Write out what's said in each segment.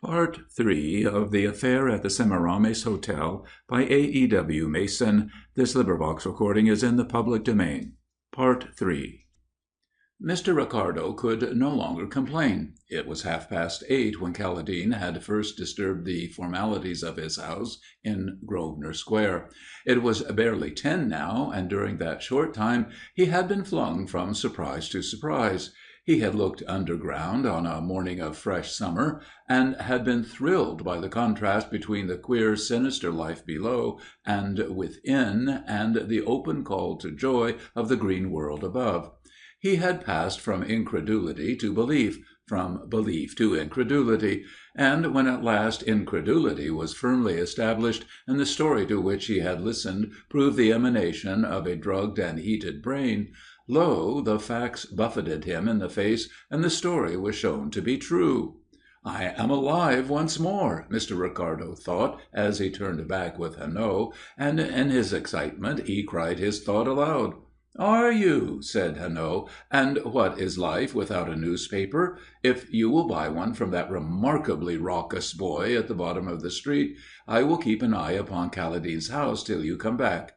Part 3 of The Affair at the Semiramis Hotel by A.E.W. Mason. This recording is in the public domain. Part 3 Mr. Ricardo could no longer complain. It was 8:30 when Caledine had first disturbed the formalities of his house in Grosvenor Square. It was barely 10 now, and during that short time he had been flung from surprise to surprise. He had looked underground on a morning of fresh summer, and had been thrilled by the contrast between the queer, sinister life below and within, and the open call to joy of the green world above. He had passed from incredulity to belief, from belief to incredulity, and when at last incredulity was firmly established, and the story to which he had listened proved the emanation of a drugged and heated brain, lo, the facts buffeted him in the face, and the story was shown to be true. "I am alive once more," Mr. Ricardo thought as he turned back with Hanaud, and in his excitement he cried his thought aloud. "Are you?" said Hanaud. "And what is life without a newspaper? If you will buy one from that remarkably raucous boy at the bottom of the street, I will keep an eye upon Caladine's house till you come back."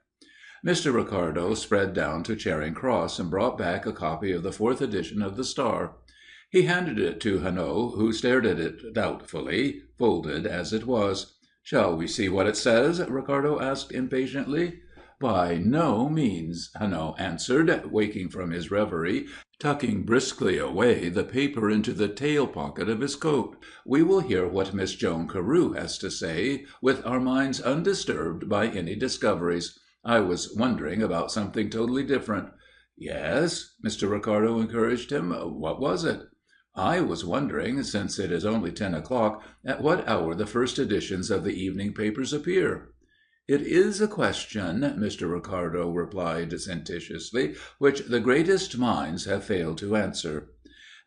Mr. Ricardo spread down to Charing Cross and brought back a copy of the 4th edition of the Star. He handed it to Hanaud, who stared at it doubtfully, folded as it was. "Shall we see what it says?" Ricardo asked impatiently. "By no means," Hanaud answered, waking from his reverie, tucking briskly away the paper into the tail pocket of his coat. "We will hear what Miss Joan Carew has to say, with our minds undisturbed by any discoveries. I was wondering about something totally different." "Yes?" Mr. Ricardo encouraged him. "What was it?" "I was wondering, since it is only 10 o'clock, at what hour the first editions of the evening papers appear." "It is a question," Mr. Ricardo replied sententiously, "which the greatest minds have failed to answer."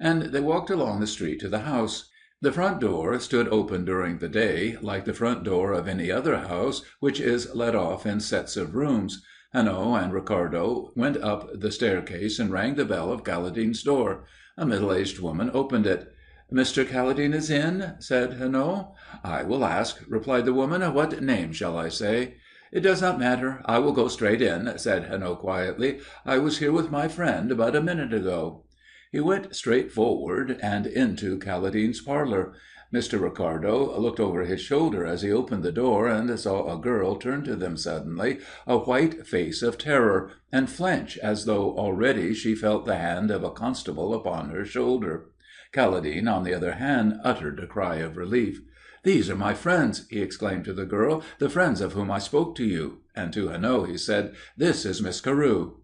And they walked along the street to the house. The front door stood open during the day, like the front door of any other house which is let off in sets of rooms. Hanaud and Ricardo went up the staircase and rang the bell of Caladine's door. A middle-aged woman opened it. "Mr. Caledine is in?" said Hanaud. "I will ask," replied the woman. "What name shall I say?" "It does not matter. I will go straight in," said Hanaud quietly. "I was here with my friend but a minute ago." He went straight forward and into Caladine's parlour. Mr. Ricardo looked over his shoulder as he opened the door, and saw a girl turn to them suddenly, a white face of terror, and flinch as though already she felt the hand of a constable upon her shoulder. Caledine, on the other hand, uttered a cry of relief. "These are my friends," he exclaimed to the girl, "the friends of whom I spoke to you." And to Hanaud he said, "This is Miss Carew."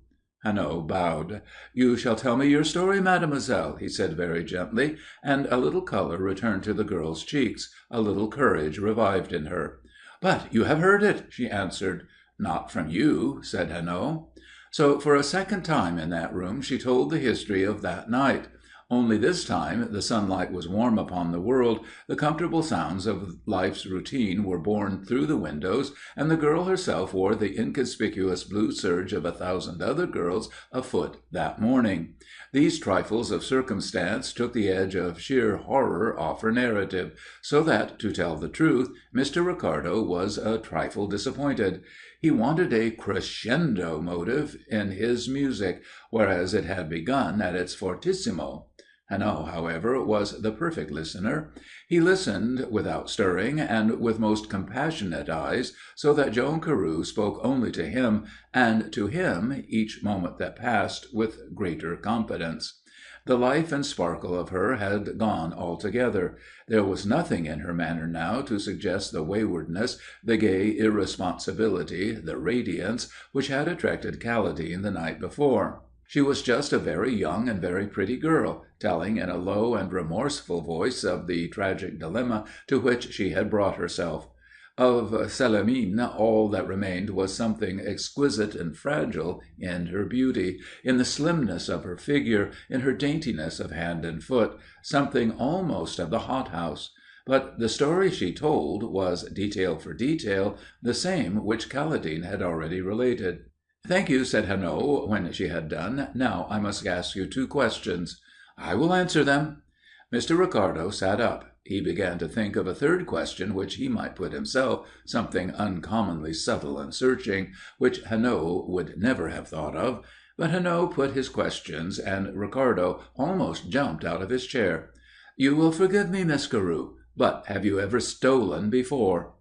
Hanaud bowed. "You shall tell me your story, mademoiselle," he said very gently, and a little colour returned to the girl's cheeks, a little courage revived in her. "But you have heard it," she answered. "Not from you," said Hanaud. So for a second time in that room she told the history of that night. Only this time the sunlight was warm upon the world, the comfortable sounds of life's routine were borne through the windows, and the girl herself wore the inconspicuous blue serge of 1,000 other girls afoot that morning. These trifles of circumstance took the edge of sheer horror off her narrative, so that, to tell the truth, Mr. Ricardo was a trifle disappointed. He wanted a crescendo motive in his music, whereas it had begun at its fortissimo. Hanaud, however, was the perfect listener. He listened without stirring, and with most compassionate eyes, so that Joan Carew spoke only to him, and to him, each moment that passed, with greater confidence. The life and sparkle of her had gone altogether. There was nothing in her manner now to suggest the waywardness, the gay irresponsibility, the radiance, which had attracted Caledine the night before. She was just a very young and very pretty girl, telling in a low and remorseful voice of the tragic dilemma to which she had brought herself. Of Célimène all that remained was something exquisite and fragile in her beauty, in the slimness of her figure, in her daintiness of hand and foot, something almost of the hothouse. But the story she told was, detail for detail, the same which Caledine had already related. "Thank you," said Hanaud, when she had done. "Now I must ask you 2 questions." "I will answer them." Mr. Ricardo sat up. He began to think of a third question which he might put himself, something uncommonly subtle and searching, which Hanaud would never have thought of. But Hanaud put his questions, and Ricardo almost jumped out of his chair. "You will forgive me, Miss Carew, but have you ever stolen before?"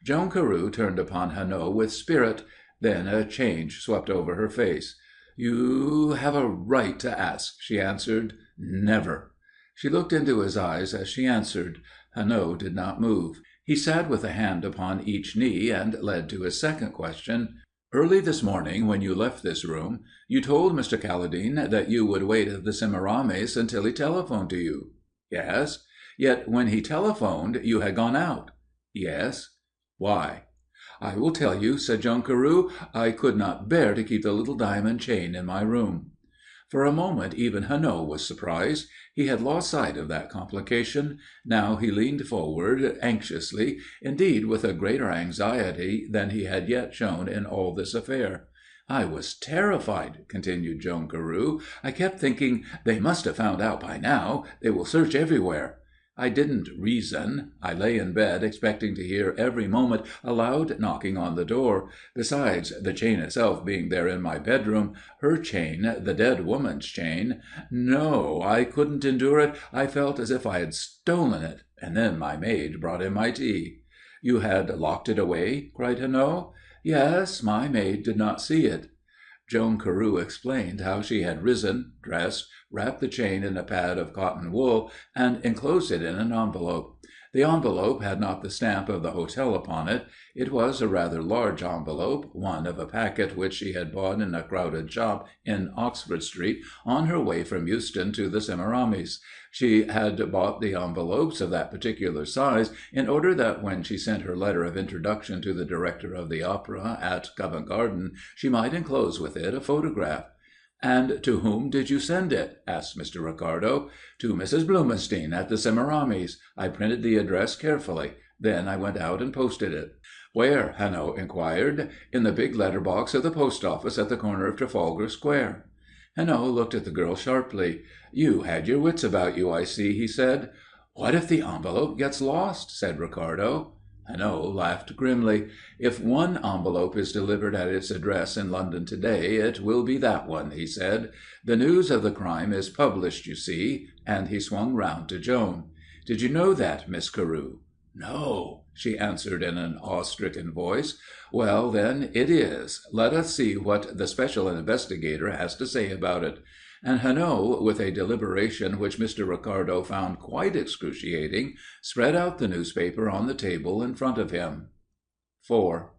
Joan Carew turned upon Hanaud with spirit. Then a change swept over her face. "You have a right to ask," she answered. "Never." She looked into his eyes as she answered. Hanaud did not move. He sat with a hand upon each knee and led to his second question. "Early this morning, when you left this room, you told Mr. Calladine that you would wait at the Semiramis until he telephoned to you." "Yes." "Yet when he telephoned you had gone out." "Yes." "Why?" "I will tell you," said Joan Carew. "I could not bear to keep the little diamond chain in my room." For a moment even Hanaud was surprised. He had lost sight of that complication. Now he leaned forward anxiously, indeed with a greater anxiety than he had yet shown in all this affair. "I was terrified," continued Joan Carew. "I kept thinking, 'They must have found out by now. They will search everywhere.' I didn't reason. I lay in bed expecting to hear every moment a loud knocking on the door. Besides, the chain itself being there in my bedroom, her chain, the dead woman's chain. No, I couldn't endure it. I felt as if I had stolen it. And then my maid brought in my tea." "You had locked it away?" cried Hanaud. "Yes, my maid did not see it." Joan Carew explained how she had risen, dressed, wrapped the chain in a pad of cotton wool, and enclosed it in an envelope. The envelope had not the stamp of the hotel upon it. It was a rather large envelope, one of a packet which she had bought in a crowded shop in Oxford Street on her way from Euston to the Semiramis. She had bought the envelopes of that particular size in order that when she sent her letter of introduction to the director of the opera at Covent Garden she might enclose with it a photograph. "And to whom did you send it?" asked Mr. Ricardo. "To Mrs. Blumenstein at the Semiramis. I printed the address carefully. Then I went out and posted it." "Where?" Hanaud inquired. "In the big letter box of the post office at the corner of Trafalgar Square." Hanaud looked at the girl sharply. "You had your wits about you, I see," he said. "What if the envelope gets lost?" said Ricardo. Hanaud laughed grimly. "If one envelope is delivered at its address in London to day, it will be that one," he said. "The news of the crime is published, you see," and he swung round to Joan. "Did you know that, Miss Carew?" "No," she answered in an awe-stricken voice. "Well, then, it is. Let us see what the special investigator has to say about it." And Hanaud, with a deliberation which Mr. Ricardo found quite excruciating, spread out the newspaper on the table in front of him. 4.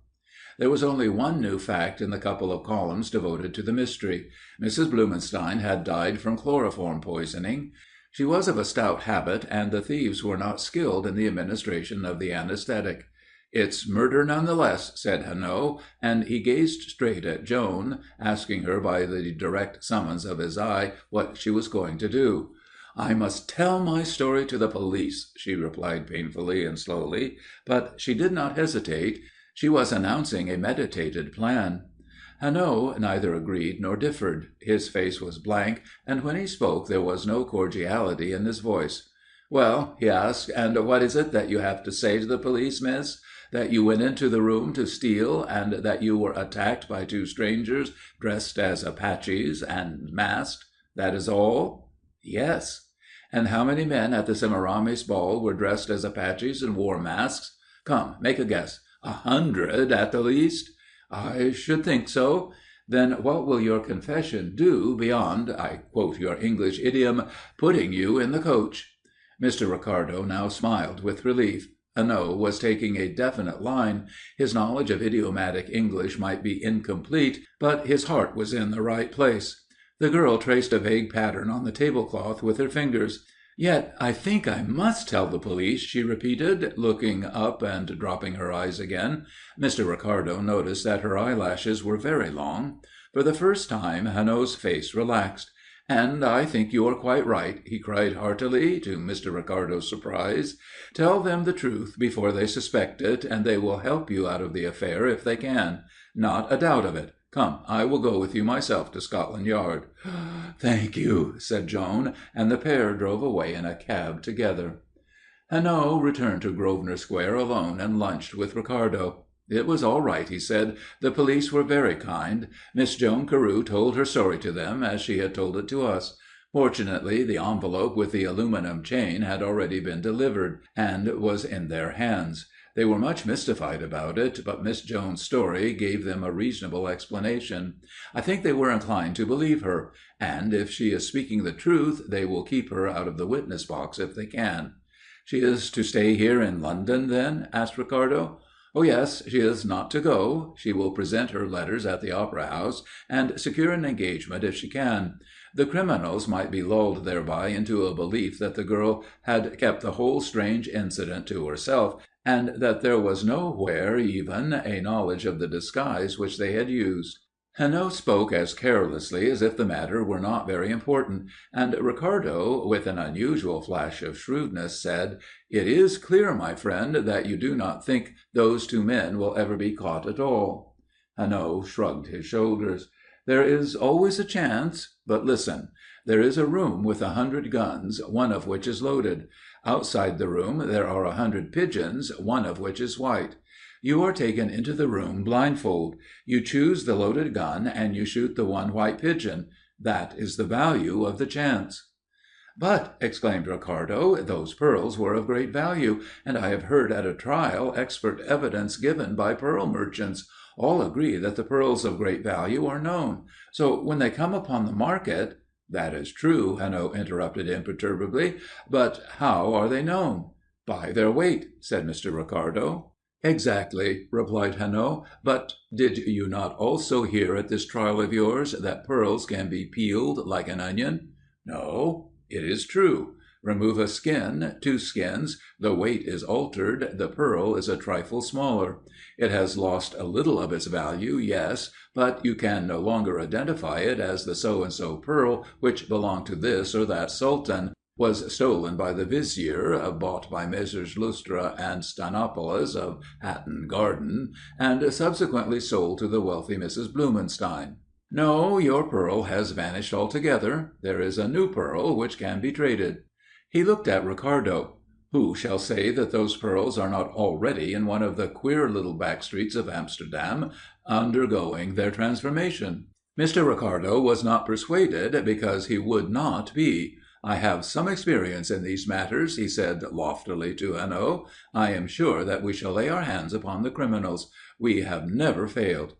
There was only one new fact in the couple of columns devoted to the mystery. Mrs. Blumenstein had died from chloroform poisoning. She was of a stout habit, and the thieves were not skilled in the administration of the anaesthetic. "It's murder none the less," said Hanaud, and he gazed straight at Joan, asking her by the direct summons of his eye what she was going to do. "I must tell my story to the police," she replied painfully and slowly, but she did not hesitate. She was announcing a meditated plan. Hanaud neither agreed nor differed. His face was blank, and when he spoke there was no cordiality in his voice. "Well," he asked, "and what is it that you have to say to the police, miss? That you went into the room to steal, and that you were attacked by two strangers dressed as Apaches and masked. That is all?" "Yes." "And how many men at the Semiramis ball were dressed as Apaches and wore masks? Come, make a guess. 100 at the least?" "I should think so." "Then what will your confession do beyond, I quote your English idiom, putting you in the coach?" Mr. Ricardo now smiled with relief. Hanaud was taking a definite line. His knowledge of idiomatic English might be incomplete, but his heart was in the right place. The girl traced a vague pattern on the tablecloth with her fingers. "Yet I think I must tell the police," she repeated, looking up and dropping her eyes again. Mr. Ricardo noticed that her eyelashes were very long. For the first time Hanaud's face relaxed. "And I think you are quite right," he cried heartily, to Mr. Ricardo's surprise. "Tell them the truth before they suspect it, and they will help you out of the affair if they can. Not a doubt of it. Come, I will go with you myself to Scotland Yard." "Thank you," said Joan, and the pair drove away in a cab together. Hanaud returned to Grosvenor Square alone and lunched with Ricardo. It was all right, he said. The police were very kind. Miss Joan Carew told her story to them as she had told it to us. Fortunately, the envelope with the aluminum chain had already been delivered, and was in their hands. They were much mystified about it, but Miss Joan's story gave them a reasonable explanation. I think they were inclined to believe her, and if she is speaking the truth, they will keep her out of the witness box if they can." "She is to stay here in London, then?" asked Ricardo. "Oh, yes, she is not to go. She will present her letters at the Opera House, and secure an engagement if she can. The criminals might be lulled thereby into a belief that the girl had kept the whole strange incident to herself, and that there was nowhere even a knowledge of the disguise which they had used." Hanaud spoke as carelessly as if the matter were not very important, and Ricardo, with an unusual flash of shrewdness, said, "It is clear, my friend, that you do not think those two men will ever be caught at all." Hanaud shrugged his shoulders. "There is always a chance. But listen. There is a room with 100 guns, one of which is loaded. Outside the room there are 100 pigeons, one of which is white. You are taken into the room blindfold. You choose the loaded gun, and you shoot the one white pigeon. That is the value of the chance." "But," exclaimed Ricardo, "those pearls were of great value, and I have heard at a trial expert evidence given by pearl merchants. All agree that the pearls of great value are known. So when they come upon the market—" "That is true," Hanaud interrupted imperturbably. "But how are they known?" "By their weight," said Mr. Ricardo. "Exactly," replied Hanaud. "But did you not also hear at this trial of yours that pearls can be peeled like an onion?" "No." "It is true. Remove a skin, 2 skins, the weight is altered, the pearl is a trifle smaller. It has lost a little of its value, yes, but you can no longer identify it as the so and so pearl which belonged to this or that sultan, was stolen by the vizier, bought by Messrs. Lustra and Stanopoulos of Hatton Garden, and subsequently sold to the wealthy Mrs. Blumenstein. No, your pearl has vanished altogether. There is a new pearl which can be traded." He looked at Ricardo. "Who shall say that those pearls are not already in one of the queer little back streets of Amsterdam, undergoing their transformation?" Mr. Ricardo was not persuaded because he would not be. "I have some experience in these matters," he said loftily to Hanaud. "I am sure that we shall lay our hands upon the criminals. We have never failed."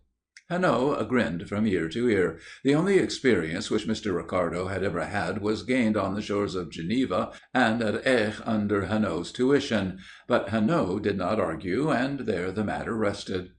Hanaud grinned from ear to ear. The only experience which Mr. Ricardo had ever had was gained on the shores of Geneva and at Aix under Hanaud's tuition. But Hanaud did not argue, and there the matter rested.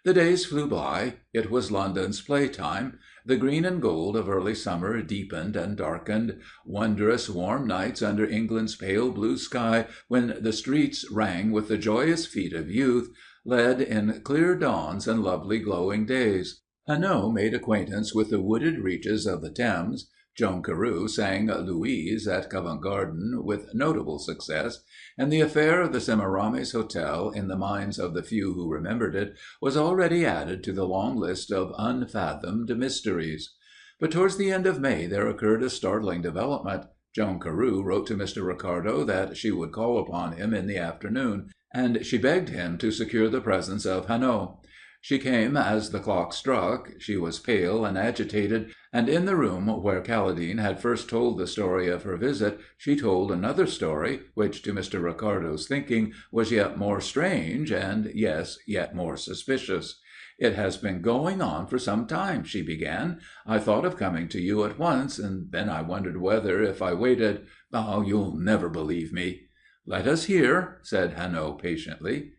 The days flew by. It was London's playtime. The green and gold of early summer deepened and darkened. Wondrous warm nights under England's pale blue sky, when the streets rang with the joyous feet of youth, led in clear dawns and lovely glowing days. Hanaud made acquaintance with the wooded reaches of the Thames. Joan Carew sang Louise at Covent Garden with notable success, and the affair of the Semiramis Hotel, in the minds of the few who remembered it, was already added to the long list of unfathomed mysteries. But towards the end of May there occurred a startling development. Joan Carew wrote to Mr. Ricardo that she would call upon him in the afternoon, and she begged him to secure the presence of Hanaud. She came as the clock struck. She was pale and agitated, and in the room where Caladine had first told the story of her visit, she told another story, which, to Mr. Ricardo's thinking, was yet more strange, and, yes, yet more suspicious. "It has been going on for some time," she began. "I thought of coming to you at once, and then I wondered whether, if I waited you'll never believe me." "Let us hear," said Hanaud patiently.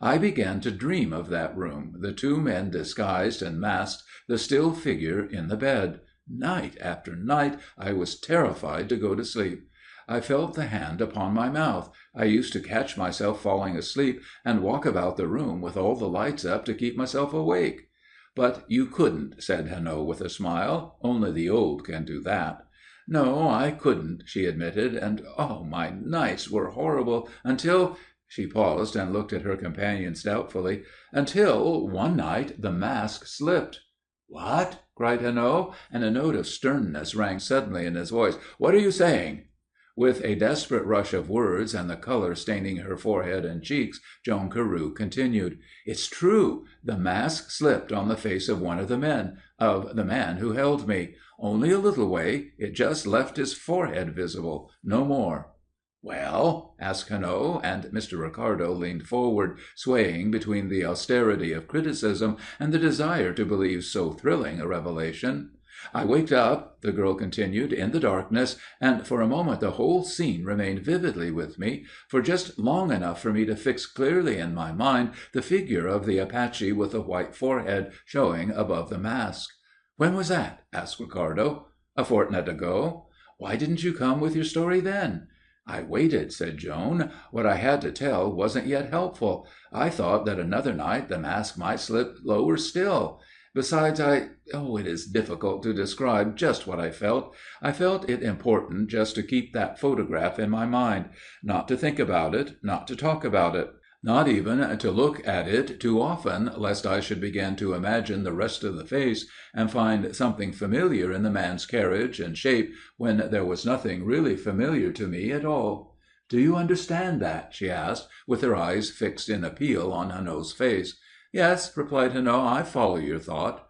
"I began to dream of that room, the two men disguised and masked, the still figure in the bed. Night after night I was terrified to go to sleep. I felt the hand upon my mouth. I used to catch myself falling asleep and walk about the room with all the lights up to keep myself awake." "But you couldn't," said Hanaud with a smile. "Only the old can do that." "No, I couldn't," she admitted, "and my nights were horrible until—" She paused and looked at her companions doubtfully. "Until, one night, the mask slipped." "What?" cried Hanaud, and a note of sternness rang suddenly in his voice. "What are you saying?" With a desperate rush of words and the color staining her forehead and cheeks, Joan Carew continued. "It's true. The mask slipped on the face of one of the men, of the man who held me. Only a little way. It just left his forehead visible. No more." "Well?" asked Hanaud, and Mr. Ricardo leaned forward, swaying between the austerity of criticism and the desire to believe so thrilling a revelation. "I waked up," the girl continued, "in the darkness, and for a moment the whole scene remained vividly with me, for just long enough for me to fix clearly in my mind the figure of the Apache with the white forehead showing above the mask." "When was that?" asked Ricardo. "A fortnight ago." "Why didn't you come with your story then?" "I waited," said Joan. "What I had to tell wasn't yet helpful. I thought that another night the mask might slip lower still. Besides, it is difficult to describe just what I felt. I felt it important just to keep that photograph in my mind, not to think about it, not to talk about it, not even to look at it too often, lest I should begin to imagine the rest of the face and find something familiar in the man's carriage and shape when there was nothing really familiar to me at all. Do you understand that?" she asked, with her eyes fixed in appeal on Hanaud's face. "Yes," replied Hanaud, "I follow your thought."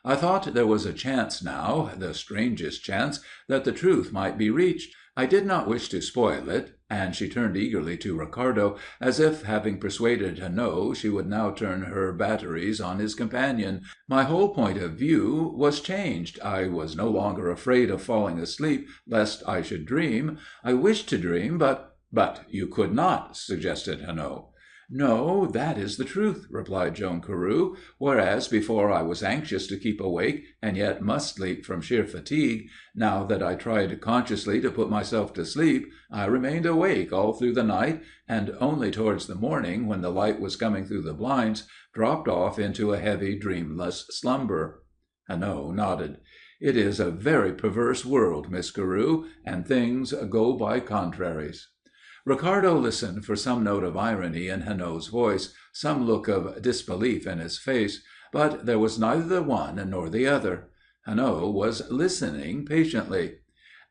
"I thought there was a chance now, the strangest chance, that the truth might be reached. I did not wish to spoil it," and she turned eagerly to Ricardo, as if, having persuaded Hanaud, she would now turn her batteries on his companion. "My whole point of view was changed. I was no longer afraid of falling asleep lest I should dream. I wished to dream, but—" "But you could not," suggested Hanaud. "No, that is the truth," replied Joan Carew. "Whereas before I was anxious to keep awake, and yet must sleep from sheer fatigue, now that I tried consciously to put myself to sleep, I remained awake all through the night, and only towards the morning, when the light was coming through the blinds, dropped off into a heavy, dreamless slumber." Hanaud nodded. "It is a very perverse world, Miss Carew, and things go by contraries." Ricardo listened for some note of irony in Hanaud's voice, some look of disbelief in his face, but there was neither the one nor the other. Hanaud was listening patiently.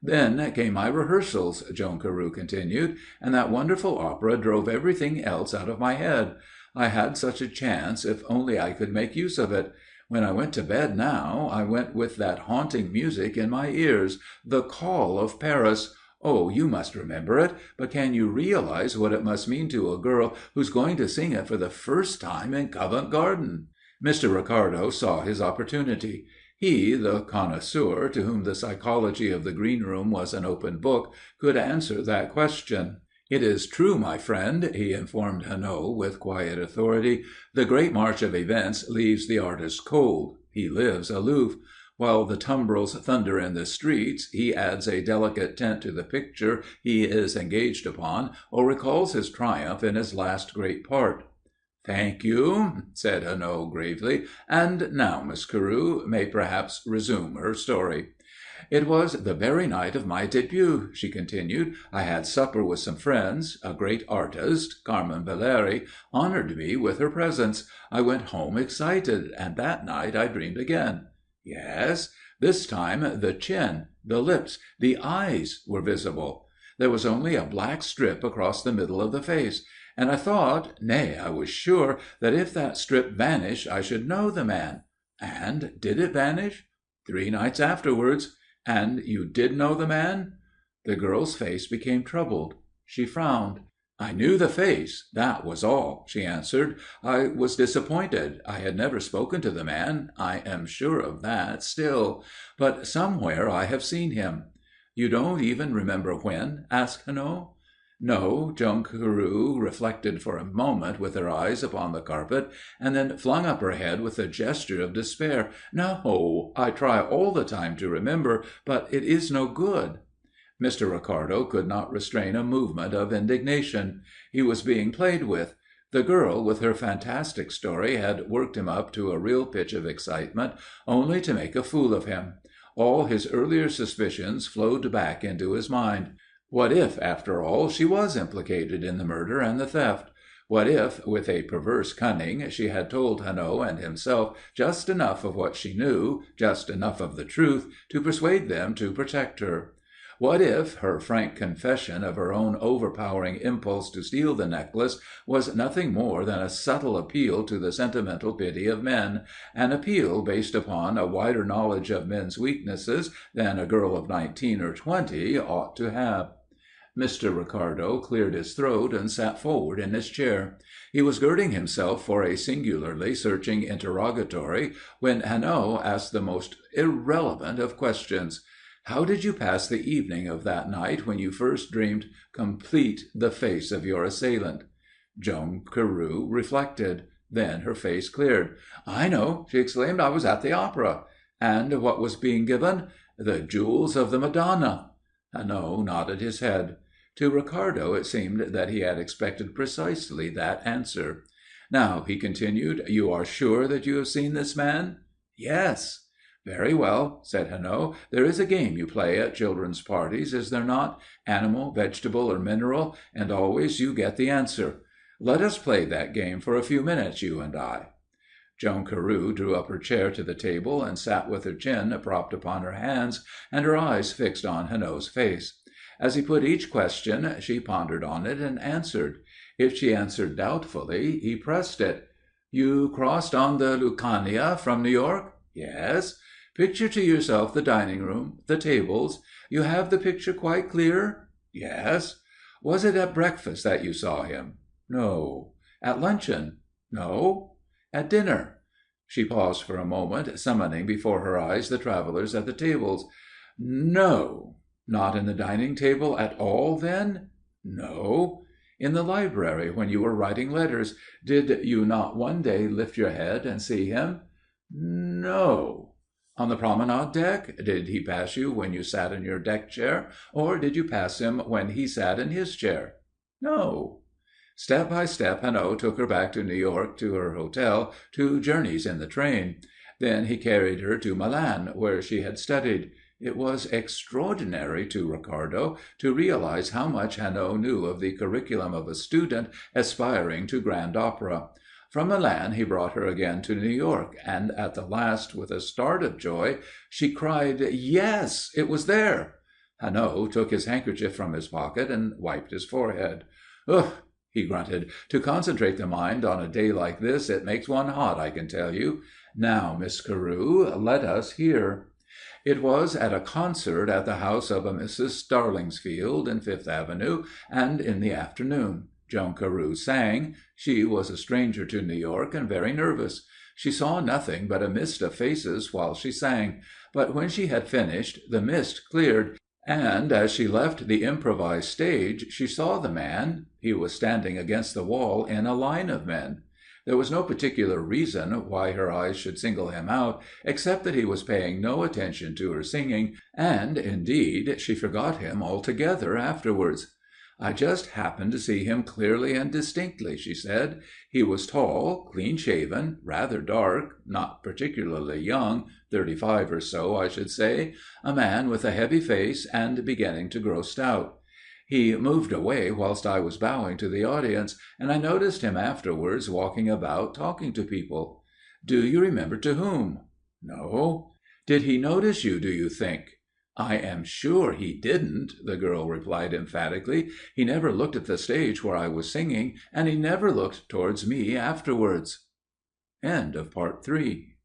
"Then came my rehearsals," Joan Carew continued, "and that wonderful opera drove everything else out of my head. I had such a chance, if only I could make use of it. When I went to bed now, I went with that haunting music in my ears, the call of Paris. Oh, you must remember it, but can you realize what it must mean to a girl who's going to sing it for the first time in Covent Garden?" Mr. Ricardo saw his opportunity. He, the connoisseur, to whom the psychology of the green room was an open book, could answer that question. "It is true, my friend," he informed Hanaud with quiet authority. "The great march of events leaves the artist cold. He lives aloof. While the tumbrils thunder in the streets, he adds a delicate tint to the picture he is engaged upon, or recalls his triumph in his last great part." "Thank you," said Hanaud gravely. "And now Miss Carew may perhaps resume her story." "It was the very night of my début," she continued. "I had supper with some friends. A great artist, Carmen Valeri, honored me with her presence. I went home excited, and that night I dreamed again." "Yes?" "This time the chin, the lips, the eyes were visible. There was only a black strip across the middle of the face. And I thought, nay, I was sure, that if that strip vanished I should know the man. And did it vanish?" "3 nights afterwards." "And you did know the man?" The girl's face became troubled. She frowned. "I knew the face, that was all," she answered. "I was disappointed. I had never spoken to the man. I am sure of that still. But somewhere I have seen him." "You don't even remember when?" asked Hanaud. "No." Joan Carew reflected for a moment with her eyes upon the carpet, and then flung up her head with a gesture of despair. "No. I try all the time to remember, but it is no good." Mr. Ricardo could not restrain a movement of indignation. He was being played with. The girl, with her fantastic story, had worked him up to a real pitch of excitement, only to make a fool of him. All his earlier suspicions flowed back into his mind. What if, after all, she was implicated in the murder and the theft? What if, with a perverse cunning, she had told Hanaud and himself just enough of what she knew, just enough of the truth, to persuade them to protect her? What if her frank confession of her own overpowering impulse to steal the necklace was nothing more than a subtle appeal to the sentimental pity of men, an appeal based upon a wider knowledge of men's weaknesses than a girl of 19 or 20 ought to have? Mr. Ricardo cleared his throat and sat forward in his chair. He was girding himself for a singularly searching interrogatory when Hanaud asked the most irrelevant of questions. How did you pass the evening of that night when you first dreamed complete the face of your assailant? Joan Carew reflected. Then her face cleared. "I know," she exclaimed. "I was at the opera." "And what was being given?" "The jewels of the Madonna." Hanaud nodded his head. To Ricardo it seemed that he had expected precisely that answer. "Now," he continued, "you are sure that you have seen this man?" "Yes." "Very well," said Hanaud. "There is a game you play at children's parties, is there not? Animal, vegetable, or mineral, and always you get the answer. Let us play that game for a few minutes, you and I." Joan Carew drew up her chair to the table and sat with her chin propped upon her hands and her eyes fixed on Hanaud's face. As he put each question, she pondered on it and answered. If she answered doubtfully, he pressed it. "You crossed on the Lucania from New York?" "Yes." "Picture to yourself the dining room, the tables. You have the picture quite clear?" "Yes." "Was it at breakfast that you saw him?" "No." "At luncheon?" "No." "At dinner?" She paused for a moment, summoning before her eyes the travellers at the tables. "No." "Not in the dining table at all, then?" "No." "In the library, when you were writing letters, did you not one day lift your head and see him?" "No." "On the promenade deck? Did he pass you when you sat in your deck chair, or did you pass him when he sat in his chair?" "No." Step by step Hanaud took her back to New York, to her hotel, to journeys in the train. Then he carried her to Milan, where she had studied. It was extraordinary to Ricardo to realize how much Hanaud knew of the curriculum of a student aspiring to grand opera. From Milan he brought her again to New York, and at the last, with a start of joy, she cried, "Yes, it was there!" Hanaud took his handkerchief from his pocket and wiped his forehead. "Ugh!" he grunted. "To concentrate the mind on a day like this, it makes one hot, I can tell you. Now, Miss Carew, let us hear." It was at a concert at the house of a Mrs. Starlingsfield in Fifth Avenue, and in the afternoon. Joan Carew sang. She was a stranger to New York and very nervous. She saw nothing but a mist of faces while she sang, but when she had finished the mist cleared, and as she left the improvised stage she saw the man. He was standing against the wall in a line of men. There was no particular reason why her eyes should single him out, except that he was paying no attention to her singing, and, indeed, she forgot him altogether afterwards. "I just happened to see him clearly and distinctly," she said. "He was tall, clean-shaven, rather dark, not particularly young, 35 or so, I should say, a man with a heavy face and beginning to grow stout. He moved away whilst I was bowing to the audience, and I noticed him afterwards walking about talking to people." "Do you remember to whom?" "No." "Did he notice you, do you think?" "I am sure he didn't," the girl replied emphatically. "He never looked at the stage where I was singing, and he never looked towards me afterwards." Part 3